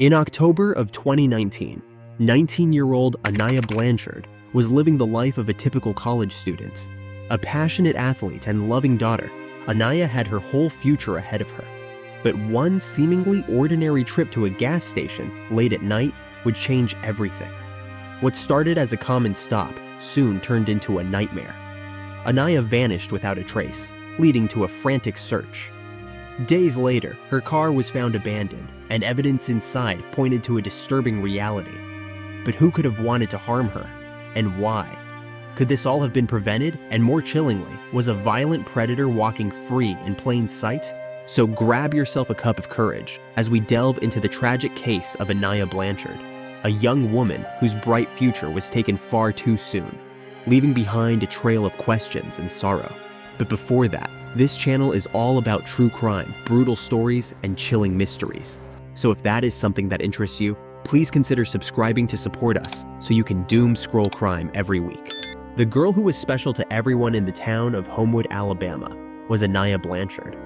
In October of 2019, 19-year-old Anaya Blanchard was living the life of a typical college student. A passionate athlete and loving daughter, Anaya had her whole future ahead of her. But one seemingly ordinary trip to a gas station late at night would change everything. What started as a common stop soon turned into a nightmare. Anaya vanished without a trace, leading to a frantic search. Days later, her car was found abandoned, and evidence inside pointed to a disturbing reality. But who could have wanted to harm her, and why? Could this all have been prevented? And more chillingly, was a violent predator walking free in plain sight? So grab yourself a cup of courage as we delve into the tragic case of Anaya Blanchard, a young woman whose bright future was taken far too soon, leaving behind a trail of questions and sorrow. But before that, this channel is all about true crime, brutal stories, and chilling mysteries. So if that is something that interests you, please consider subscribing to support us so you can doom scroll crime every week. The girl who was special to everyone in the town of Homewood, Alabama, was Anaya Blanchard.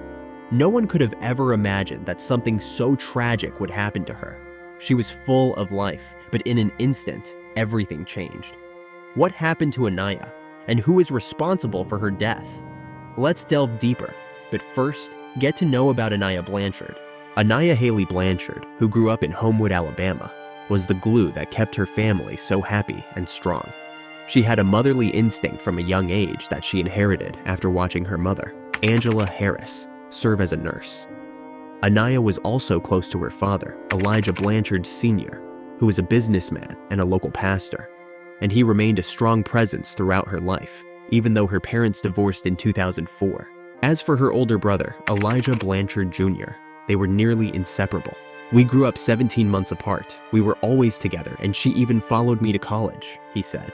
No one could have ever imagined that something so tragic would happen to her. She was full of life, but in an instant, everything changed. What happened to Anaya, and who is responsible for her death? Let's delve deeper, but first, get to know about Anaya Blanchard. Anaya Haley Blanchard, who grew up in Homewood, Alabama, was the glue that kept her family so happy and strong. She had a motherly instinct from a young age that she inherited after watching her mother, Angela Harris, serve as a nurse. Anaya was also close to her father, Elijah Blanchard Sr., who was a businessman and a local pastor, and he remained a strong presence throughout her life, even though her parents divorced in 2004. As for her older brother, Elijah Blanchard Jr., they were nearly inseparable. "We grew up 17 months apart. We were always together, and she even followed me to college," he said.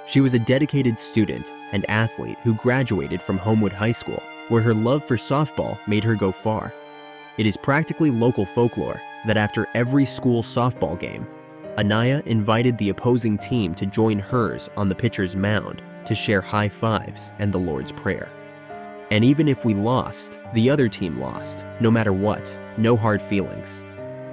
She was a dedicated student and athlete who graduated from Homewood High School, where her love for softball made her go far. It is practically local folklore that after every school softball game, Anaya invited the opposing team to join hers on the pitcher's mound to share high fives and the Lord's Prayer. And even if we lost, the other team lost. No matter what, no hard feelings.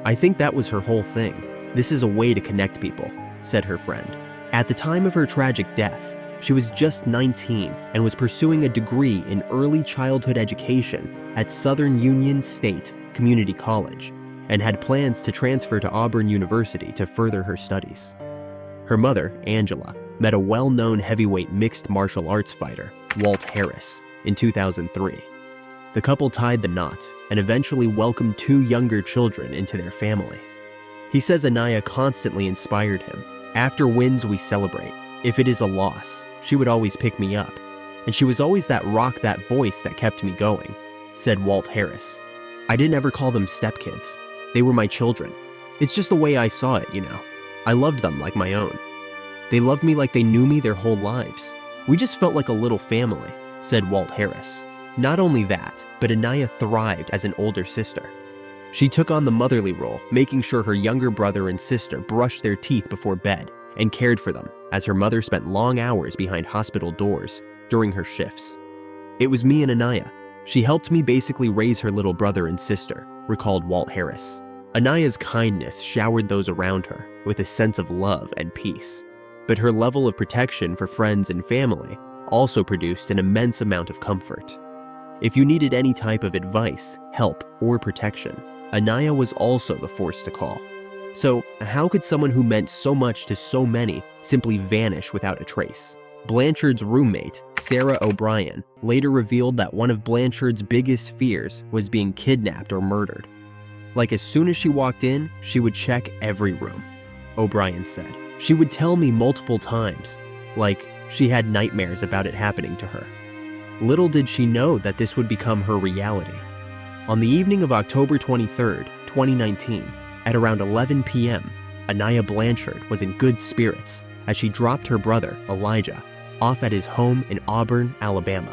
"I think that was her whole thing. This is a way to connect people," said her friend. At the time of her tragic death, she was just 19 and was pursuing a degree in early childhood education at Southern Union State Community College and had plans to transfer to Auburn University to further her studies. Her mother, Angela, met a well-known heavyweight mixed martial arts fighter, Walt Harris, in 2003. The couple tied the knot and eventually welcomed 2 younger children into their family. He says Anaya constantly inspired him. "After wins, we celebrate. If it is a loss, she would always pick me up. And she was always that rock, that voice that kept me going," said Walt Harris. "I didn't ever call them stepkids. They were my children. It's just the way I saw it, you know. I loved them like my own. They loved me like they knew me their whole lives. We just felt like a little family," said Walt Harris. Not only that, but Anaya thrived as an older sister. She took on the motherly role, making sure her younger brother and sister brushed their teeth before bed and cared for them, as her mother spent long hours behind hospital doors during her shifts. "It was me and Anaya. She helped me basically raise her little brother and sister," recalled Walt Harris. Anaya's kindness showered those around her with a sense of love and peace, but her level of protection for friends and family also produced an immense amount of comfort. If you needed any type of advice, help, or protection, Anaya was also the force to call. So, how could someone who meant so much to so many simply vanish without a trace? Blanchard's roommate, Sarah O'Brien, later revealed that one of Blanchard's biggest fears was being kidnapped or murdered. "Like as soon as she walked in, she would check every room," O'Brien said. "She would tell me multiple times, like she had nightmares about it happening to her." Little did she know that this would become her reality. On the evening of October 23, 2019, at around 11 p.m., Anaya Blanchard was in good spirits as she dropped her brother, Elijah, off at his home in Auburn, Alabama.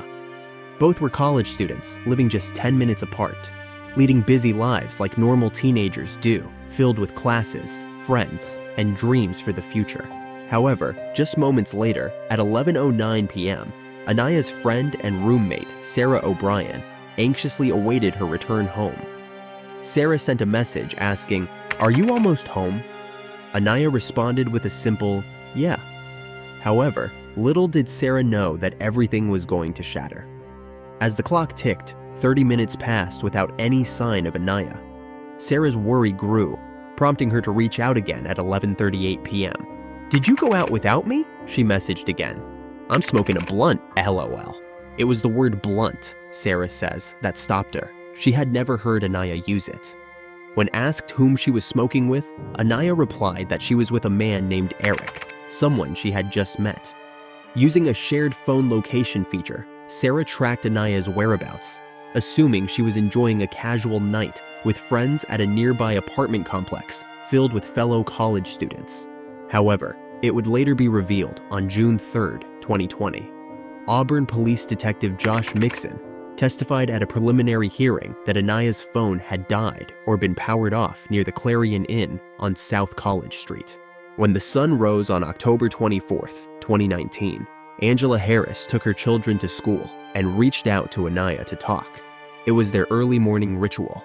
Both were college students, living just 10 minutes apart, leading busy lives like normal teenagers do, filled with classes, friends, and dreams for the future. However, just moments later, at 11:09 p.m., Anaya's friend and roommate, Sarah O'Brien, anxiously awaited her return home. Sarah sent a message asking, "Are you almost home?" Anaya responded with a simple, "Yeah." However, little did Sarah know that everything was going to shatter. As the clock ticked, 30 minutes passed without any sign of Anaya. Sarah's worry grew, prompting her to reach out again at 11:38 p.m. "Did you go out without me?" she messaged again. "I'm smoking a blunt, LOL. It was the word blunt, Sarah says, that stopped her. She had never heard Anaya use it. When asked whom she was smoking with, Anaya replied that she was with a man named Eric, someone she had just met. Using a shared phone location feature, Sarah tracked Anaya's whereabouts, assuming she was enjoying a casual night with friends at a nearby apartment complex filled with fellow college students. However, it would later be revealed on June 3, 2020. Auburn Police Detective Josh Mixon testified at a preliminary hearing that Anaya's phone had died or been powered off near the Clarion Inn on South College Street. When the sun rose on October 24, 2019, Angela Harris took her children to school and reached out to Anaya to talk. It was their early morning ritual.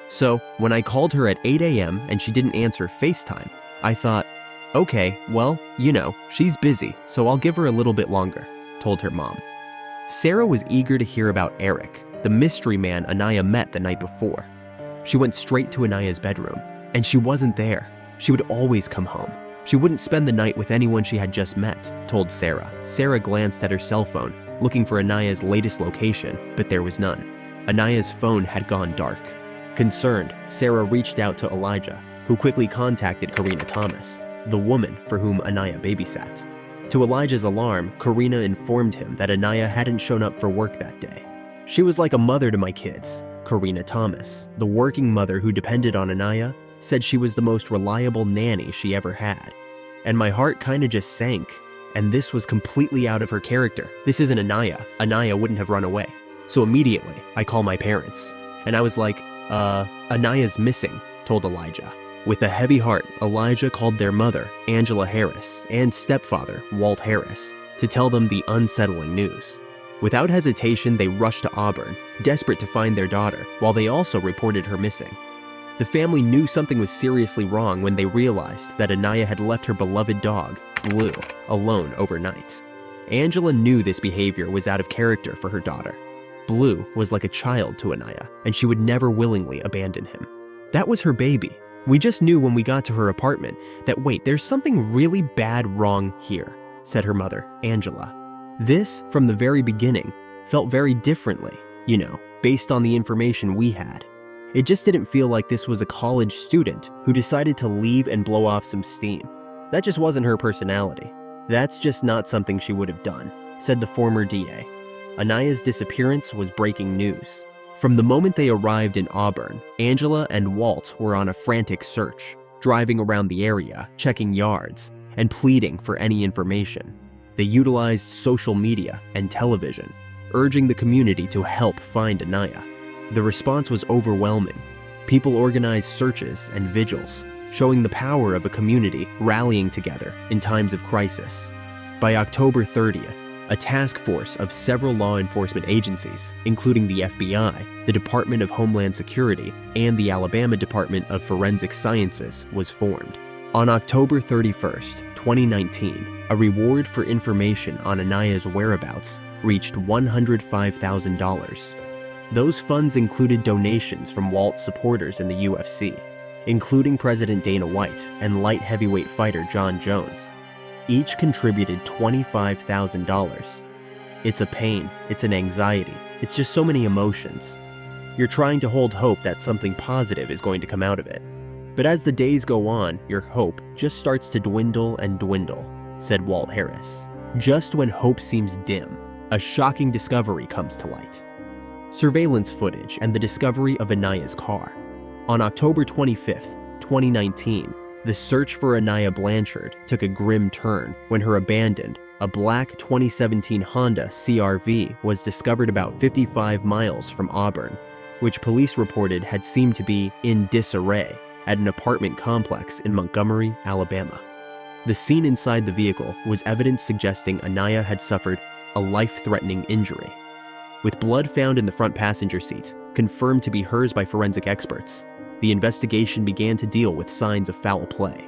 "So, when I called her at 8 a.m. and she didn't answer FaceTime, I thought, okay, well, she's busy, so I'll give her a little bit longer," told her mom. Sarah was eager to hear about Eric, the mystery man Anaya met the night before. She went straight to Anaya's bedroom, and she wasn't there. She would always come home. She wouldn't spend the night with anyone she had just met, told Sarah. Sarah glanced at her cell phone, looking for Anaya's latest location, but there was none. Anaya's phone had gone dark. Concerned, Sarah reached out to Elijah, who quickly contacted Karina Thomas, the woman for whom Anaya babysat. To Elijah's alarm, Karina informed him that Anaya hadn't shown up for work that day. "She was like a mother to my kids." Karina Thomas, the working mother who depended on Anaya, said she was the most reliable nanny she ever had. "And my heart kinda just sank. And this was completely out of her character. This isn't Anaya. Anaya wouldn't have run away. So immediately, I call my parents. And I was like, Anaya's missing," told Elijah. With a heavy heart, Elijah called their mother, Angela Harris, and stepfather, Walt Harris, to tell them the unsettling news. Without hesitation, they rushed to Auburn, desperate to find their daughter, while they also reported her missing. The family knew something was seriously wrong when they realized that Anaya had left her beloved dog, Blue, alone overnight. Angela knew this behavior was out of character for her daughter. Blue was like a child to Anaya, and she would never willingly abandon him. That was her baby. "We just knew when we got to her apartment that, wait, there's something really bad wrong here," said her mother, Angela. This, from the very beginning, felt very differently, based on the information we had. It just didn't feel like this was a college student who decided to leave and blow off some steam. That just wasn't her personality. That's just not something she would have done, said the former DA. Anaya's disappearance was breaking news. From the moment they arrived in Auburn, Angela and Walt were on a frantic search, driving around the area, checking yards, and pleading for any information. They utilized social media and television, urging the community to help find Anaya. The response was overwhelming. People organized searches and vigils, showing the power of a community rallying together in times of crisis. By October 30th, a task force of several law enforcement agencies, including the FBI, the Department of Homeland Security, and the Alabama Department of Forensic Sciences, was formed. On October 31st, 2019, a reward for information on Anaya's whereabouts reached $105,000. Those funds included donations from Walt's supporters in the UFC, including President Dana White and light heavyweight fighter John Jones. Each contributed $25,000. It's a pain, it's an anxiety, it's just so many emotions. You're trying to hold hope that something positive is going to come out of it. But as the days go on, your hope just starts to dwindle and dwindle, said Walt Harris. Just when hope seems dim, a shocking discovery comes to light. Surveillance footage and the discovery of Anaya's car. On October 25th, 2019, the search for Anaya Blanchard took a grim turn when her abandoned, a black 2017 Honda CR-V was discovered about 55 miles from Auburn, which police reported had seemed to be in disarray at an apartment complex in Montgomery, Alabama. The scene inside the vehicle was evidence suggesting Anaya had suffered a life-threatening injury. With blood found in the front passenger seat, confirmed to be hers by forensic experts, the investigation began to deal with signs of foul play.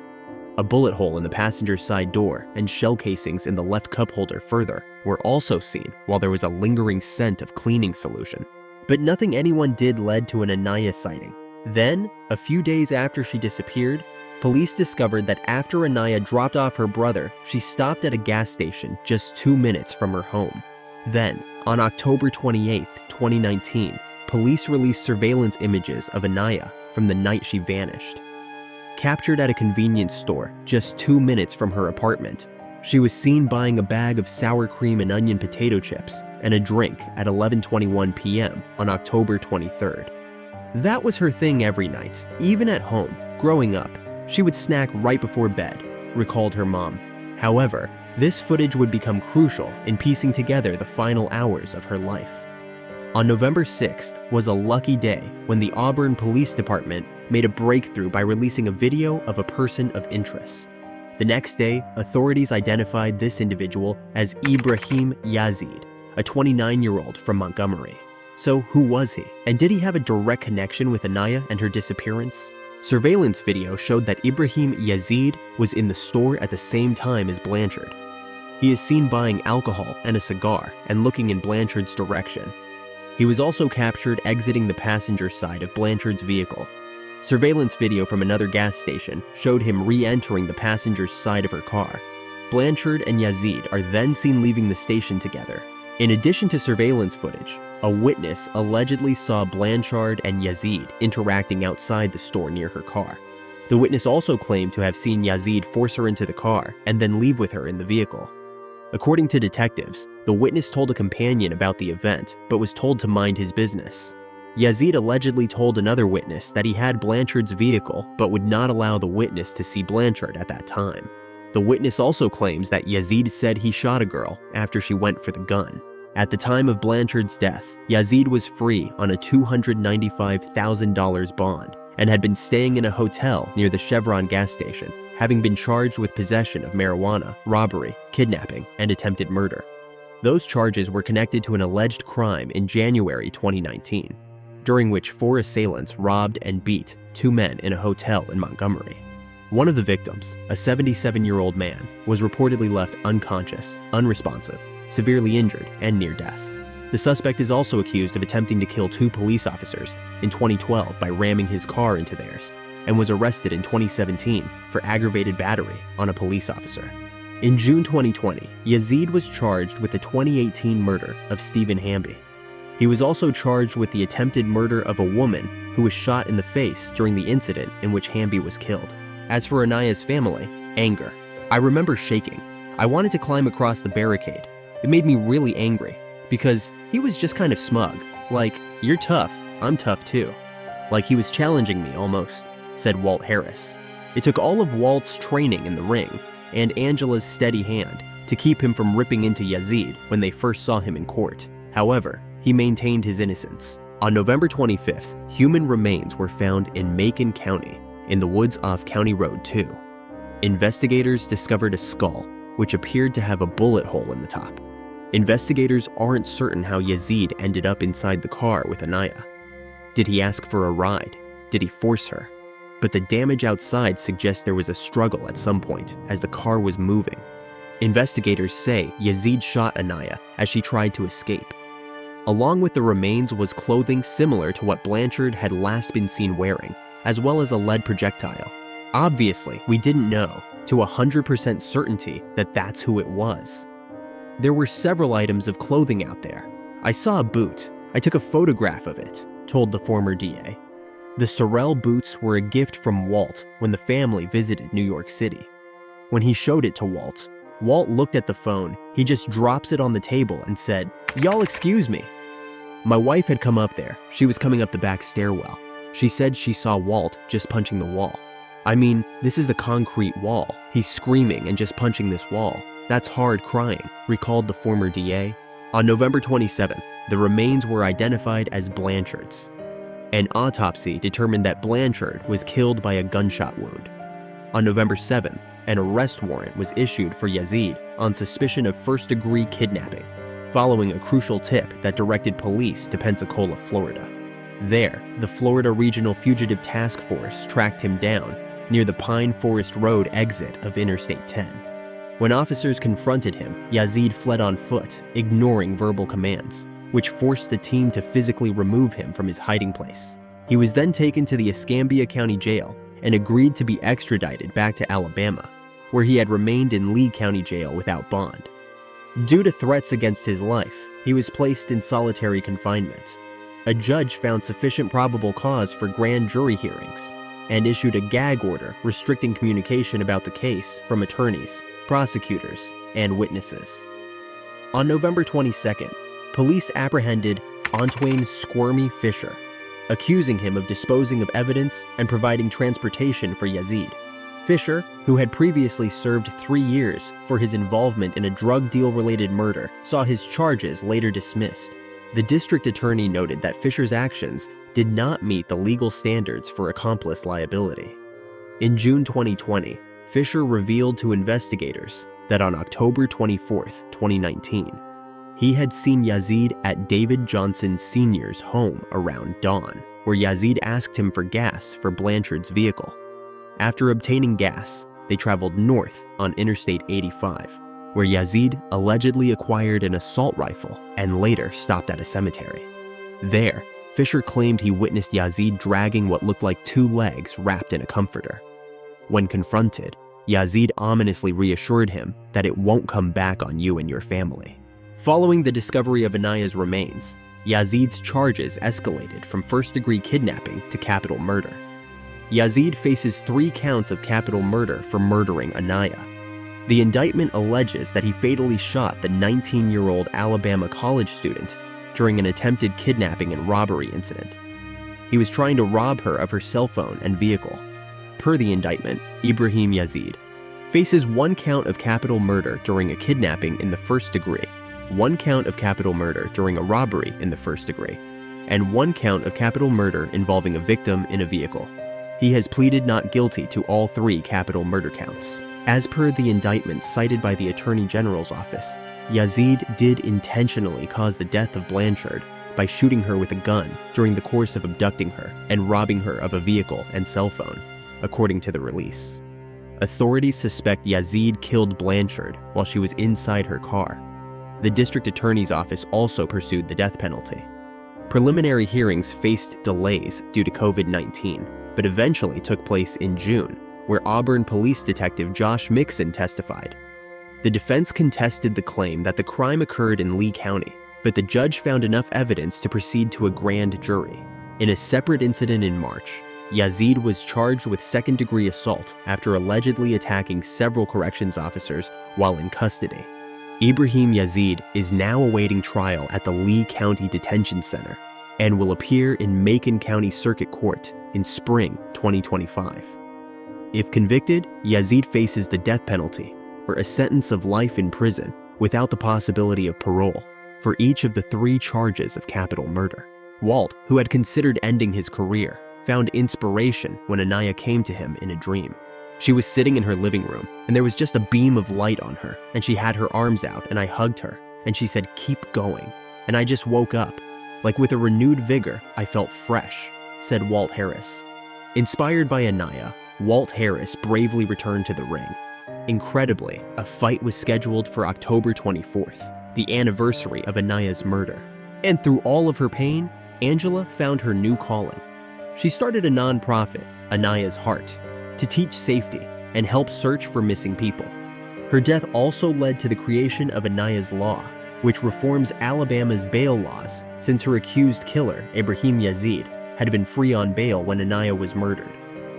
A bullet hole in the passenger's side door and shell casings in the left cup holder further were also seen, while there was a lingering scent of cleaning solution. But nothing anyone did led to an Anaya sighting. Then, a few days after she disappeared, police discovered that after Anaya dropped off her brother, she stopped at a gas station just 2 minutes from her home. Then, on October 28, 2019, police released surveillance images of Anaya from the night she vanished. Captured at a convenience store just 2 minutes from her apartment, she was seen buying a bag of sour cream and onion potato chips and a drink at 11:21 p.m. on October 23rd. That was her thing every night, even at home. Growing up, she would snack right before bed, recalled her mom. However, this footage would become crucial in piecing together the final hours of her life. On November 6th was a lucky day when the Auburn Police Department made a breakthrough by releasing a video of a person of interest. The next day, authorities identified this individual as Ibrahim Yazid, a 29-year-old from Montgomery. So who was he? And did he have a direct connection with Anaya and her disappearance? Surveillance video showed that Ibrahim Yazid was in the store at the same time as Blanchard. He is seen buying alcohol and a cigar and looking in Blanchard's direction. He was also captured exiting the passenger side of Blanchard's vehicle. Surveillance video from another gas station showed him re-entering the passenger's side of her car. Blanchard and Yazid are then seen leaving the station together. In addition to surveillance footage, a witness allegedly saw Blanchard and Yazid interacting outside the store near her car. The witness also claimed to have seen Yazid force her into the car and then leave with her in the vehicle. According to detectives, the witness told a companion about the event, but was told to mind his business. Yazid allegedly told another witness that he had Blanchard's vehicle, but would not allow the witness to see Blanchard at that time. The witness also claims that Yazid said he shot a girl after she went for the gun. At the time of Blanchard's death, Yazid was free on a $295,000 bond and had been staying in a hotel near the Chevron gas station, having been charged with possession of marijuana, robbery, kidnapping, and attempted murder. Those charges were connected to an alleged crime in January 2019, during which 4 assailants robbed and beat 2 men in a hotel in Montgomery. One of the victims, a 77-year-old man, was reportedly left unconscious, unresponsive, severely injured, and near death. The suspect is also accused of attempting to kill 2 police officers in 2012 by ramming his car into theirs, and was arrested in 2017 for aggravated battery on a police officer. In June 2020, Yazid was charged with the 2018 murder of Stephen Hamby. He was also charged with the attempted murder of a woman who was shot in the face during the incident in which Hamby was killed. As for Anaya's family, anger. I remember shaking. I wanted to climb across the barricade. It made me really angry, because he was just kind of smug. Like, you're tough, I'm tough too. Like he was challenging me almost, said Walt Harris. It took all of Walt's training in the ring and Angela's steady hand to keep him from ripping into Yazid when they first saw him in court. However, he maintained his innocence. On November 25th, human remains were found in Macon County, in the woods off County Road 2. Investigators discovered a skull, which appeared to have a bullet hole in the top. Investigators aren't certain how Yazid ended up inside the car with Anaya. Did he ask for a ride? Did he force her? But the damage outside suggests there was a struggle at some point as the car was moving. Investigators say Yazid shot Anaya as she tried to escape. Along with the remains was clothing similar to what Blanchard had last been seen wearing, as well as a lead projectile. Obviously, we didn't know to 100% certainty that that's who it was. There were several items of clothing out there. I saw a boot. I took a photograph of it, told the former DA. The Sorel boots were a gift from Walt when the family visited New York City. When he showed it to Walt, Walt looked at the phone. He just drops it on the table and said, "Y'all excuse me." My wife had come up there. She was coming up the back stairwell. She said she saw Walt just punching the wall. I mean, this is a concrete wall. He's screaming and just punching this wall. That's hard crying, recalled the former DA. On November 27th, the remains were identified as Blanchard's. An autopsy determined that Blanchard was killed by a gunshot wound. On November 7th, an arrest warrant was issued for Yazid on suspicion of first-degree kidnapping, following a crucial tip that directed police to Pensacola, Florida. There, the Florida Regional Fugitive Task Force tracked him down near the Pine Forest Road exit of Interstate 10. When officers confronted him, Yazid fled on foot, ignoring verbal commands, which forced the team to physically remove him from his hiding place. He was then taken to the Escambia County Jail and agreed to be extradited back to Alabama, where he had remained in Lee County Jail without bond. Due to threats against his life, he was placed in solitary confinement. A judge found sufficient probable cause for grand jury hearings and issued a gag order restricting communication about the case from attorneys, prosecutors, and witnesses. On November 22nd, police apprehended Antwain "Squirmy" Fisher, accusing him of disposing of evidence and providing transportation for Yazid. Fisher, who had previously served 3 years for his involvement in a drug deal-related murder, saw his charges later dismissed. The district attorney noted that Fisher's actions did not meet the legal standards for accomplice liability. In June 2020, Fisher revealed to investigators that on October 24, 2019, he had seen Yazid at David Johnson Sr.'s home around dawn, where Yazid asked him for gas for Blanchard's vehicle. After obtaining gas, they traveled north on Interstate 85, where Yazid allegedly acquired an assault rifle and later stopped at a cemetery. There, Fisher claimed he witnessed Yazid dragging what looked like 2 legs wrapped in a comforter. When confronted, Yazid ominously reassured him that it won't come back on you and your family. Following the discovery of Anaya's remains, Yazid's charges escalated from first-degree kidnapping to capital murder. Yazid faces 3 counts of capital murder for murdering Anaya. The indictment alleges that he fatally shot the 19-year-old Alabama college student during an attempted kidnapping and robbery incident. He was trying to rob her of her cell phone and vehicle. Per the indictment, Ibrahim Yazid faces 1 count of capital murder during a kidnapping in the first degree, 1 count of capital murder during a robbery in the first degree, and 1 count of capital murder involving a victim in a vehicle. He has pleaded not guilty to all 3 capital murder counts. As per the indictment cited by the Attorney General's office, Yazid did intentionally cause the death of Blanchard by shooting her with a gun during the course of abducting her and robbing her of a vehicle and cell phone, according to the release. Authorities suspect Yazid killed Blanchard while she was inside her car. The district attorney's office also pursued the death penalty. Preliminary hearings faced delays due to COVID-19, but eventually took place in June, where Auburn police detective Josh Mixon testified. The defense contested the claim that the crime occurred in Lee County, but the judge found enough evidence to proceed to a grand jury. In a separate incident in March, Yazid was charged with second-degree assault after allegedly attacking several corrections officers while in custody. Ibrahim Yazid is now awaiting trial at the Lee County Detention Center and will appear in Macon County Circuit Court in spring 2025. If convicted, Yazid faces the death penalty or a sentence of life in prison without the possibility of parole for each of the 3 charges of capital murder. Walt, who had considered ending his career, found inspiration when Anaya came to him in a dream. She was sitting in her living room, and there was just a beam of light on her, and she had her arms out, and I hugged her, and she said, "Keep going." And I just woke up. Like with a renewed vigor, I felt fresh, said Walt Harris. Inspired by Anaya, Walt Harris bravely returned to the ring. Incredibly, a fight was scheduled for October 24th, the anniversary of Anaya's murder. And through all of her pain, Angela found her new calling. She started a nonprofit, Anaya's Heart, to teach safety and help search for missing people. Her death also led to the creation of Anaya's Law, which reforms Alabama's bail laws since her accused killer, Ibrahim Yazid, had been free on bail when Anaya was murdered.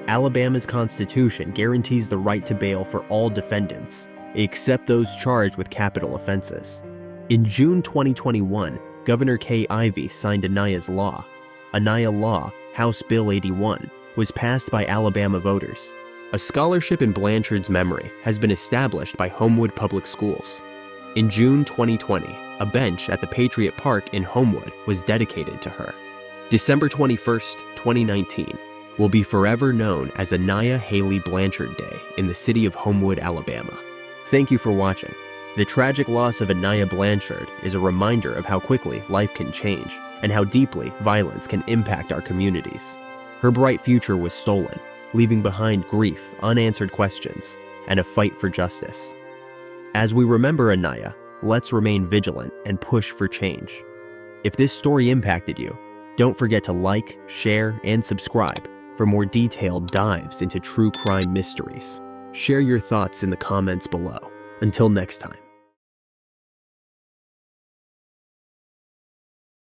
Alabama's constitution guarantees the right to bail for all defendants, except those charged with capital offenses. In June 2021, Governor Kay Ivey signed Anaya's Law. Anaya Law, House Bill 81, was passed by Alabama voters. A scholarship in Blanchard's memory has been established by Homewood Public Schools. In June 2020, a bench at the Patriot Park in Homewood was dedicated to her. December 21st, 2019, will be forever known as Anaya Haley Blanchard Day in the city of Homewood, Alabama. Thank you for watching. The tragic loss of Anaya Blanchard is a reminder of how quickly life can change and how deeply violence can impact our communities. Her bright future was stolen, leaving behind grief, unanswered questions, and a fight for justice. As we remember Anaya, let's remain vigilant and push for change. If this story impacted you, don't forget to like, share, and subscribe for more detailed dives into true crime mysteries. Share your thoughts in the comments below. Until next time.